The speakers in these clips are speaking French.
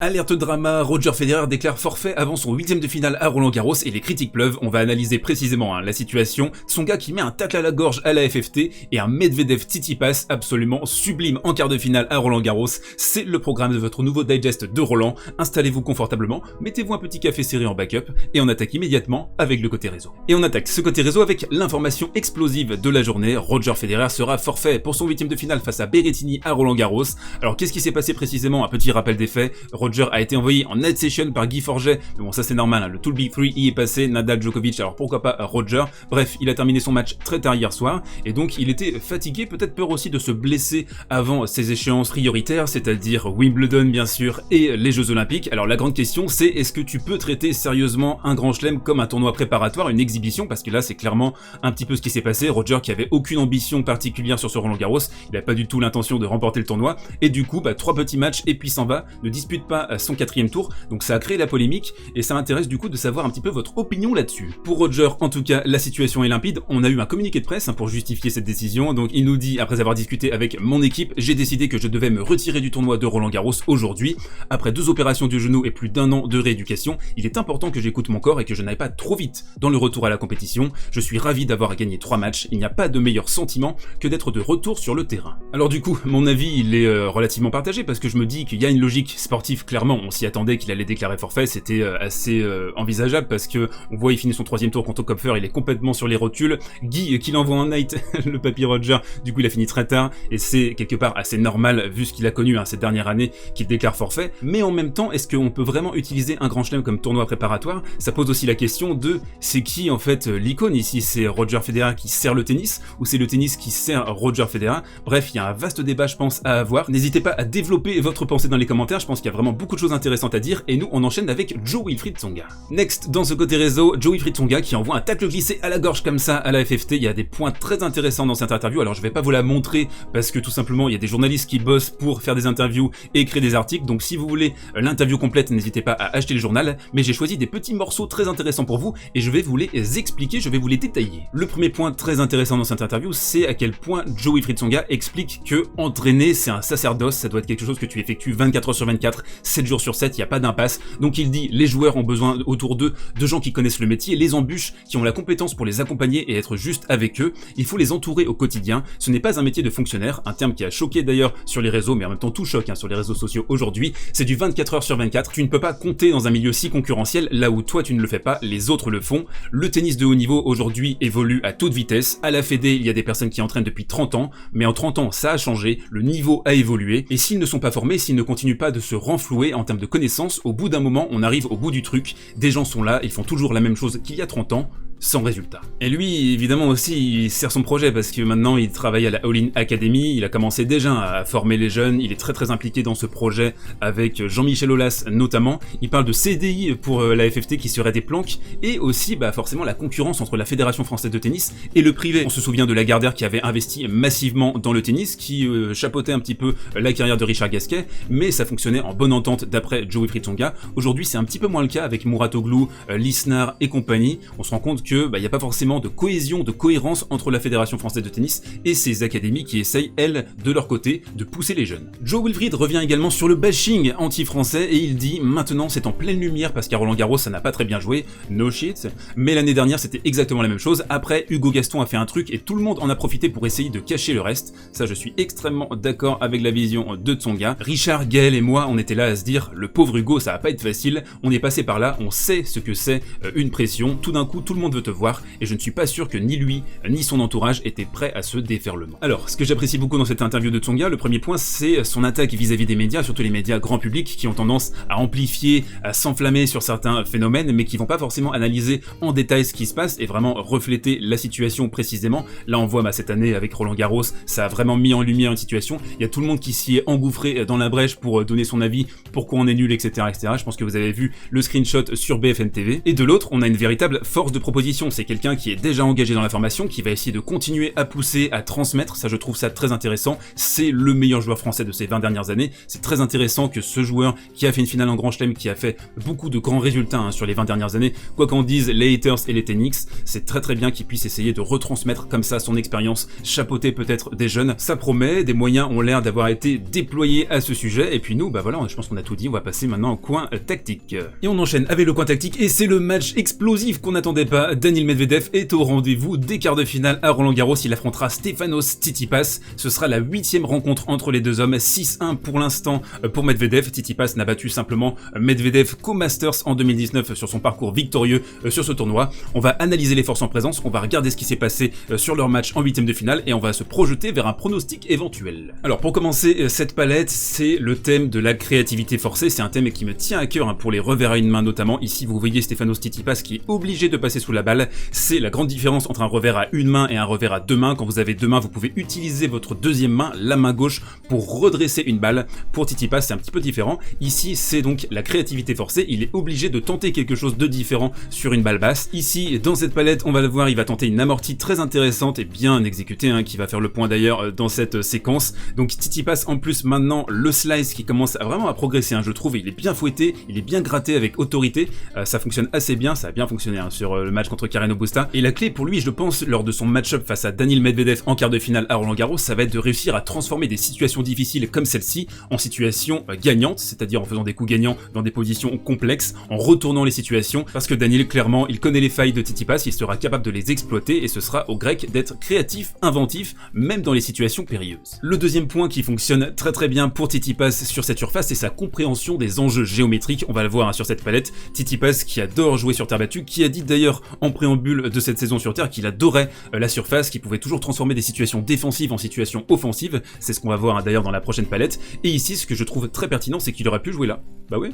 Alerte drama, Roger Federer déclare forfait avant son 8e de finale à Roland-Garros et les critiques pleuvent. On va analyser précisément la situation. Tsonga qui met un tacle à la gorge à la FFT et un Medvedev-Tsitsipas absolument sublime en quart de finale à Roland-Garros. C'est le programme de votre nouveau digest de Roland. Installez-vous confortablement, mettez-vous un petit café serré en backup et on attaque immédiatement avec le côté réseau. Et on attaque ce côté réseau avec l'information explosive de la journée. Roger Federer sera forfait pour son 8e de finale face à Berrettini à Roland-Garros. Alors qu'est-ce qui s'est passé précisément? Un petit rappel des faits. Roger a été envoyé en night session par Guy Forget, mais bon ça c'est normal, le tout Big 3 y est passé, Nadal, Djokovic, alors pourquoi pas Roger. Bref, il a terminé son match très tard hier soir, et donc il était fatigué, peut-être peur aussi de se blesser avant ses échéances prioritaires, c'est-à-dire Wimbledon bien sûr, et les Jeux Olympiques. Alors la grande question c'est, est-ce que tu peux traiter sérieusement un grand chelem comme un tournoi préparatoire, une exhibition, parce que là c'est clairement un petit peu ce qui s'est passé. Roger qui avait aucune ambition particulière sur ce Roland-Garros, il n'a pas du tout l'intention de remporter le tournoi, et du coup 3 petits matchs et puis s'en va, ne dispute pas son 4e tour, donc ça a créé la polémique et ça intéresse du coup de savoir un petit peu votre opinion là-dessus. Pour Roger, en tout cas, la situation est limpide. On a eu un communiqué de presse pour justifier cette décision, donc il nous dit, après avoir discuté avec mon équipe, j'ai décidé que je devais me retirer du tournoi de Roland-Garros aujourd'hui. Après 2 opérations du genou et plus d'1 an de rééducation, il est important que j'écoute mon corps et que je n'aille pas trop vite dans le retour à la compétition. Je suis ravi d'avoir gagné 3 matchs, il n'y a pas de meilleur sentiment que d'être de retour sur le terrain. Alors du coup, mon avis il est relativement partagé parce que je me dis qu'il y a une logique sportive, clairement, on s'y attendait qu'il allait déclarer forfait, c'était assez envisageable parce que on voit il finit son 3e tour contre Kopfer, il est complètement sur les rotules. Guy qui l'envoie en night, le papy Roger, du coup il a fini très tard et c'est quelque part assez normal vu ce qu'il a connu cette dernière année qu'il déclare forfait. Mais en même temps, est-ce qu'on peut vraiment utiliser un grand chelem comme tournoi préparatoire? Ça pose aussi la question de c'est qui en fait l'icône ici? C'est Roger Federer qui sert le tennis ou c'est le tennis qui sert Roger Federer? Bref, il y a un vaste débat je pense à avoir. N'hésitez pas à développer votre pensée dans les commentaires, je pense qu'il y a vraiment beaucoup de choses intéressantes à dire et nous on enchaîne avec Jo-Wilfried Tsonga. Next, dans ce côté réseau, Jo-Wilfried Tsonga qui envoie un tacle glissé à la gorge comme ça à la FFT. Il y a des points très intéressants dans cette interview, alors je vais pas vous la montrer parce que tout simplement il y a des journalistes qui bossent pour faire des interviews et écrire des articles, donc si vous voulez l'interview complète n'hésitez pas à acheter le journal, mais j'ai choisi des petits morceaux très intéressants pour vous et je vais vous les expliquer, je vais vous les détailler. Le premier point très intéressant dans cette interview, c'est à quel point Jo-Wilfried Tsonga explique que entraîner c'est un sacerdoce, ça doit être quelque chose que tu effectues 24 heures sur 24, 7 jours sur 7, il n'y a pas d'impasse. Donc il dit les joueurs ont besoin autour d'eux de gens qui connaissent le métier, les embûches, qui ont la compétence pour les accompagner et être juste avec eux. Il faut les entourer au quotidien. Ce n'est pas un métier de fonctionnaire, un terme qui a choqué d'ailleurs sur les réseaux, mais en même temps tout choque sur les réseaux sociaux aujourd'hui. C'est du 24 heures sur 24. Tu ne peux pas compter dans un milieu si concurrentiel, là où toi tu ne le fais pas, les autres le font. Le tennis de haut niveau aujourd'hui évolue à toute vitesse. À la Fédé, il y a des personnes qui entraînent depuis 30 ans, mais en 30 ans ça a changé, le niveau a évolué, et s'ils ne sont pas formés, s'ils ne continuent pas de se renflouer en termes de connaissances, au bout d'un moment on arrive au bout du truc, des gens sont là, ils font toujours la même chose qu'il y a 30 ans, sans résultat. Et lui, évidemment aussi, il sert son projet parce que maintenant il travaille à la All-In Academy, il a commencé déjà à former les jeunes, il est très impliqué dans ce projet avec Jean-Michel Aulas notamment. Il parle de CDI pour la FFT qui serait des planques et aussi forcément la concurrence entre la Fédération Française de Tennis et le privé. On se souvient de Lagardère qui avait investi massivement dans le tennis, qui chapeautait un petit peu la carrière de Richard Gasquet, mais ça fonctionnait en bonne entente d'après Jo-Wilfried Tsonga. Aujourd'hui c'est un petit peu moins le cas avec Mouratoglou, Lisnard et compagnie. On se rend compte que il n'y a pas forcément de cohésion, de cohérence entre la Fédération Française de Tennis et ses académies qui essayent, elles, de leur côté, de pousser les jeunes. Jo-Wilfried revient également sur le bashing anti-français et il dit « Maintenant c'est en pleine lumière parce qu'à Roland-Garros ça n'a pas très bien joué, no shit, mais l'année dernière c'était exactement la même chose. Après, Hugo Gaston a fait un truc et tout le monde en a profité pour essayer de cacher le reste. » Ça je suis extrêmement d'accord avec la vision de Tsonga. Richard, Gaël et moi, on était là à se dire « Le pauvre Hugo, ça va pas être facile, on est passé par là, on sait ce que c'est une pression, tout d'un coup tout le monde veut te voir et je ne suis pas sûr que ni lui ni son entourage étaient prêts à ce déferlement. » Alors, ce que j'apprécie beaucoup dans cette interview de Tsonga, le premier point c'est son attaque vis-à-vis des médias, surtout les médias grand public qui ont tendance à amplifier, à s'enflammer sur certains phénomènes mais qui vont pas forcément analyser en détail ce qui se passe et vraiment refléter la situation précisément. Là on voit cette année avec Roland-Garros, ça a vraiment mis en lumière une situation, il y a tout le monde qui s'y est engouffré dans la brèche pour donner son avis, pourquoi on est nul, etc. Je pense que vous avez vu le screenshot sur BFM TV. Et de l'autre, on a une véritable force de proposition position, c'est quelqu'un qui est déjà engagé dans la formation, qui va essayer de continuer à pousser, à transmettre, ça je trouve ça très intéressant, c'est le meilleur joueur français de ces 20 dernières années, c'est très intéressant que ce joueur qui a fait une finale en Grand Chelem, qui a fait beaucoup de grands résultats sur les 20 dernières années, quoi qu'en disent les haters et les Tenix, c'est très bien qu'il puisse essayer de retransmettre comme ça son expérience, chapeauter peut-être des jeunes, ça promet, des moyens ont l'air d'avoir été déployés à ce sujet, et puis nous, bah voilà, je pense qu'on a tout dit, on va passer maintenant au coin tactique. Et on enchaîne avec le coin tactique, et c'est le match explosif qu'on n'attendait pas. Daniil Medvedev est au rendez-vous des quarts de finale à Roland-Garros, il affrontera Stefanos Tsitsipas, ce sera la 8e rencontre entre les deux hommes, 6-1 pour l'instant pour Medvedev. Tsitsipas n'a battu simplement Medvedev qu'au Masters en 2019 sur son parcours victorieux sur ce tournoi. On va analyser les forces en présence, on va regarder ce qui s'est passé sur leur match en 8e de finale, et on va se projeter vers un pronostic éventuel. Alors pour commencer cette palette, c'est le thème de la créativité forcée, c'est un thème qui me tient à cœur pour les revers à une main notamment. Ici vous voyez Stefanos Tsitsipas qui est obligé de passer sous la balle, c'est la grande différence entre un revers à une main et un revers à deux mains. Quand vous avez deux mains, vous pouvez utiliser votre deuxième main, la main gauche, pour redresser une balle. Pour Tsitsipas c'est un petit peu différent, ici c'est donc la créativité forcée, il est obligé de tenter quelque chose de différent sur une balle basse. Ici dans cette palette on va le voir, il va tenter une amortie très intéressante et bien exécutée, qui va faire le point d'ailleurs dans cette séquence. Donc Tsitsipas en plus maintenant le slice qui commence vraiment à progresser, je trouve, il est bien fouetté, il est bien gratté avec autorité, ça fonctionne assez bien, ça a bien fonctionné sur le match contre Carreno Busta, et la clé pour lui je pense lors de son match-up face à Daniil Medvedev en quart de finale à Roland-Garros, ça va être de réussir à transformer des situations difficiles comme celle-ci en situations gagnantes, c'est-à-dire en faisant des coups gagnants dans des positions complexes, en retournant les situations, parce que Daniil clairement il connaît les failles de Tsitsipas, il sera capable de les exploiter et ce sera au grec d'être créatif, inventif, même dans les situations périlleuses. Le deuxième point qui fonctionne très bien pour Tsitsipas sur cette surface, c'est sa compréhension des enjeux géométriques, on va le voir sur cette palette. Tsitsipas qui adore jouer sur terre battue, qui a dit d'ailleurs en préambule de cette saison sur terre qu'il adorait la surface, qu'il pouvait toujours transformer des situations défensives en situations offensives, c'est ce qu'on va voir d'ailleurs dans la prochaine palette, et ici ce que je trouve très pertinent c'est qu'il aurait pu jouer là, bah oui.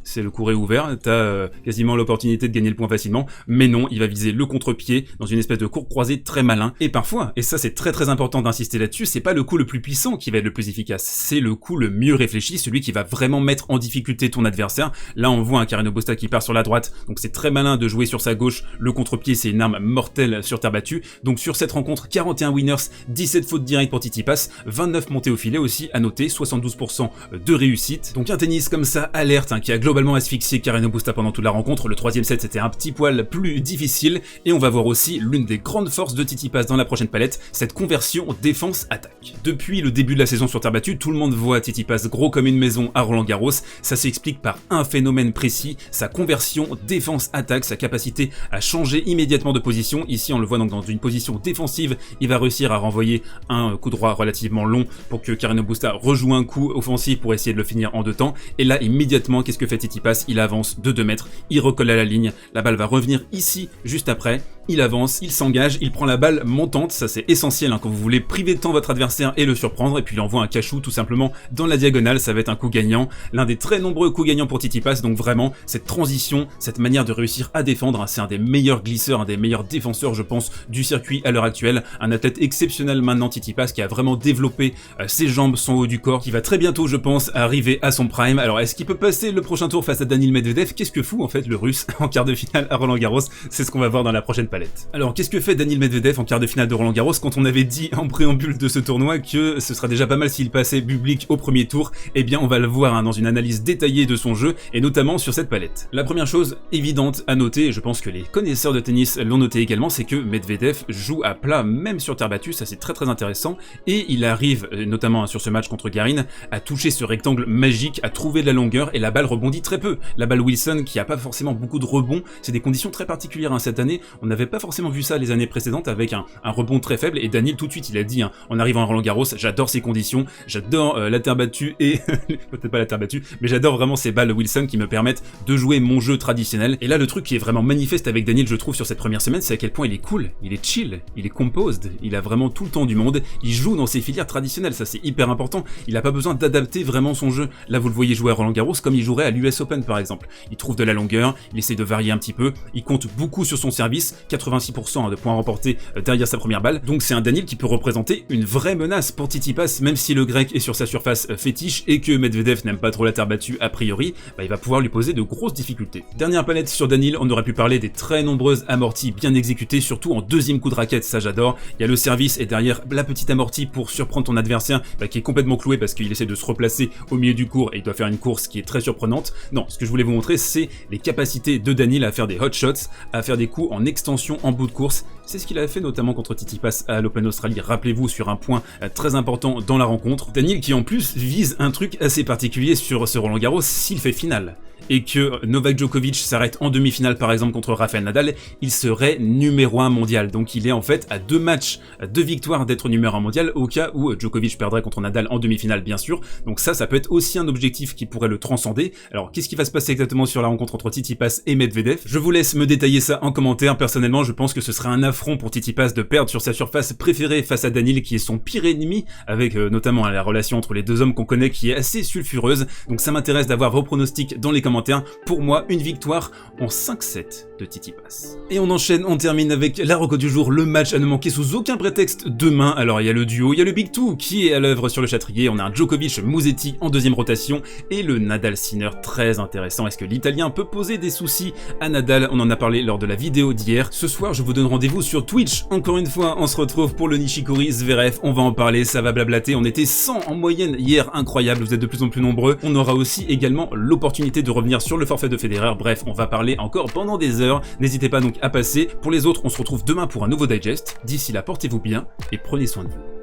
C'est le cours est ouvert, t'as quasiment l'opportunité de gagner le point facilement, mais non, il va viser le contre-pied dans une espèce de courbe croisée très malin, et parfois, et ça c'est très important d'insister là-dessus, c'est pas le coup le plus puissant qui va être le plus efficace, c'est le coup le mieux réfléchi, celui qui va vraiment mettre en difficulté ton adversaire. Là on voit un Carreno Busta qui part sur la droite, donc c'est très malin de jouer sur sa gauche, le contre-pied c'est une arme mortelle sur terre battue, donc sur cette rencontre, 41 winners, 17 fautes directes pour Tsitsipas, 29 montées au filet aussi, à noter, 72% de réussite, donc un tennis comme ça, alerte, qui a globalement asphyxié Carreno Busta pendant toute la rencontre. Le troisième set c'était un petit poil plus difficile, et on va voir aussi l'une des grandes forces de Tsitsipas dans la prochaine palette, cette conversion défense-attaque. Depuis le début de la saison sur terre battue, tout le monde voit Tsitsipas gros comme une maison à Roland-Garros, ça s'explique par un phénomène précis, sa conversion défense-attaque, sa capacité à changer immédiatement de position. Ici on le voit donc dans une position défensive, il va réussir à renvoyer un coup droit relativement long pour que Carreno Busta rejoue un coup offensif pour essayer de le finir en 2 temps, et là immédiatement qu'est-ce que fait Tsitsipas? Il avance de 2 mètres, il recolle à la ligne, la balle va revenir ici juste après, il avance, il s'engage, il prend la balle montante, ça c'est essentiel quand vous voulez priver de temps votre adversaire et le surprendre, et puis il envoie un cachou tout simplement dans la diagonale, ça va être un coup gagnant, l'un des très nombreux coups gagnants pour Tsitsipas, donc vraiment cette transition, cette manière de réussir à défendre, c'est un des meilleurs glisseurs, un des meilleurs défenseurs je pense du circuit à l'heure actuelle, un athlète exceptionnel maintenant Tsitsipas qui a vraiment développé ses jambes, son haut du corps, qui va très bientôt je pense arriver à son prime. Alors est-ce qu'il peut passer le prochain tour face à Daniil Medvedev? Qu'est-ce que fout en fait le russe en quart de finale à Roland-Garros? C'est ce qu'on va voir dans la prochaine palette. Alors qu'est-ce que fait Daniil Medvedev en quart de finale de Roland-Garros quand on avait dit en préambule de ce tournoi que ce sera déjà pas mal s'il passait public au premier tour? Eh bien on va le voir dans une analyse détaillée de son jeu et notamment sur cette palette. La première chose évidente à noter, et je pense que les connaisseurs de tennis l'ont noté également, c'est que Medvedev joue à plat même sur terre battue, ça c'est très intéressant, et il arrive notamment sur ce match contre Garin à toucher ce rectangle magique, à trouver de la longueur, et la balle rebondit très peu. La balle Wilson qui a pas forcément beaucoup de rebond, c'est des conditions très particulières cette année, on n'avait pas forcément vu ça les années précédentes avec un rebond très faible, et Daniil tout de suite il a dit en arrivant à Roland-Garros, j'adore ces conditions, j'adore la terre battue et peut-être pas la terre battue, mais j'adore vraiment ces balles Wilson qui me permettent de jouer mon jeu traditionnel. Et là le truc qui est vraiment manifeste avec Daniil je trouve sur cette première semaine, c'est à quel point il est cool, il est chill, il est composed, il a vraiment tout le temps du monde, il joue dans ses filières traditionnelles, ça c'est hyper important, il a pas besoin d'adapter vraiment son jeu. Là vous le voyez jouer à Roland-Garros comme il jouerait à l'US Open par exemple, il trouve de la longueur, il essaie de varier un petit peu, il compte beaucoup sur son service, 86% de points remportés derrière sa première balle, donc c'est un Daniil qui peut représenter une vraie menace pour Tsitsipas, même si le grec est sur sa surface fétiche et que Medvedev n'aime pas trop la terre battue a priori, il va pouvoir lui poser de grosses difficultés. Dernière palette sur Daniil, on aurait pu parler des très nombreuses amorties bien exécutées, surtout en deuxième coup de raquette, ça j'adore. Il y a le service et derrière la petite amortie pour surprendre ton adversaire qui est complètement cloué parce qu'il essaie de se replacer au milieu du court et il doit faire une course qui est très surprenante. Non, ce que je voulais vous montrer, c'est les capacités de Daniil à faire des hot shots, à faire des coups en extension en bout de course. C'est ce qu'il a fait notamment contre Tsitsipas à l'Open Australie, rappelez-vous, sur un point très important dans la rencontre. Daniil qui en plus vise un truc assez particulier sur ce Roland Garros s'il fait finale. Et que Novak Djokovic s'arrête en demi-finale par exemple contre Rafael Nadal, il serait numéro 1 mondial. Donc il est en fait à 2 matchs, 2 victoires d'être numéro 1 mondial au cas où Djokovic perdrait contre Nadal en demi-finale bien sûr. Donc ça peut être aussi un objectif qui pourrait le transcender. Alors qu'est-ce qui va se passer exactement sur la rencontre entre Tsitsipas et Medvedev? Je vous laisse me détailler ça en commentaire. Personnellement je pense que ce serait un affront pour Tsitsipas de perdre sur sa surface préférée face à Daniil qui est son pire ennemi, avec notamment la relation entre les deux hommes qu'on connaît qui est assez sulfureuse. Donc ça m'intéresse d'avoir vos pronostics dans les commentaires. Pour moi, une victoire en 5-7 de Tsitsipas. Et on enchaîne, on termine avec la reco du jour, le match à ne manquer sous aucun prétexte demain. Alors il y a le duo, il y a le Big Two qui est à l'œuvre sur le Châtrier, on a un Djokovic-Musetti en deuxième rotation et le Nadal-Sinner très intéressant. Est-ce que l'Italien peut poser des soucis à Nadal? On en a parlé lors de la vidéo d'hier. Ce soir, je vous donne rendez-vous sur Twitch. Encore une fois, on se retrouve pour le Nishikori-Zverev, on va en parler, ça va blablater. On était 100 en moyenne hier, incroyable, vous êtes de plus en plus nombreux. On aura aussi également l'opportunité de revenir sur le forfait de Federer, bref, on va parler encore pendant des heures, n'hésitez pas donc à passer. Pour les autres, on se retrouve demain pour un nouveau digest. D'ici là, portez-vous bien et prenez soin de vous.